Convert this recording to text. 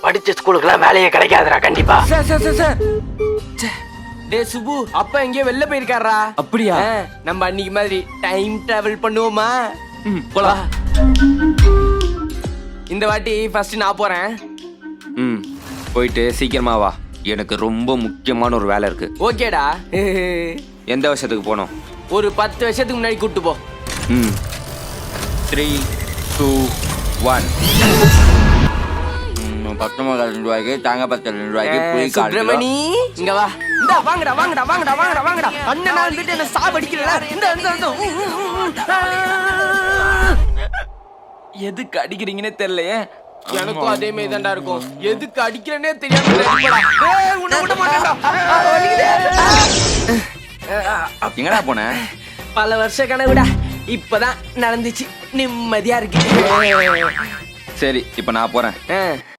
படிச்ச ஸ்கூலுக்குலாம் வேலையே கிடைக்காதுடா கண்டிப்பா. சார் டே சுபு அப்பா எங்கேயோ வெளில போயிருக்காரா. அப்படியா? நம்ம அன்னைக்கு மாதிரி டைம் டிராவல் பண்ணுவோமா? போலாம். இந்த வாட்டி ஃபர்ஸ்ட் நான் போறேன். போயிட்டு சீக்கிரமா வா, எனக்கு ரொம்ப முக்கியமான ஒரு வேலை இருக்கு. ஓகேடா. எந்த வருஷத்துக்கு போனோம்? ஒரு 10 வருஷத்துக்கு முன்னாடி கூட்டு போ. 3, 2, 1. 19 ரூபாய்க்கு தேங்காய் 10 ரூபாய்க்கு புளி கால் கிலோ. சுப்பிரமணி இங்க வா. இந்த வாங்கடா வாங்கடா வாங்கடா வாங்கடா வாங்கடா. அண்ணனா வந்துட்டு என்ன சாவடிக்கல. இந்த எதுக்கு அடிக்கிறீங்கன்னே தெரியலையே. எனக்கும் அதே மாதிரி தான்டா இருக்கும். எதுக்கு அடிக்கிறேனே தெரியாம இருக்கடா. டேய் உன்னை விட மாட்டேன்டா. எங்கடா போன? பல வருஷ கனவுடா, இப்பதான் நடந்துச்சு. நிம்மதியா இருக்கு. சரி, இப்ப நான் போறேன்.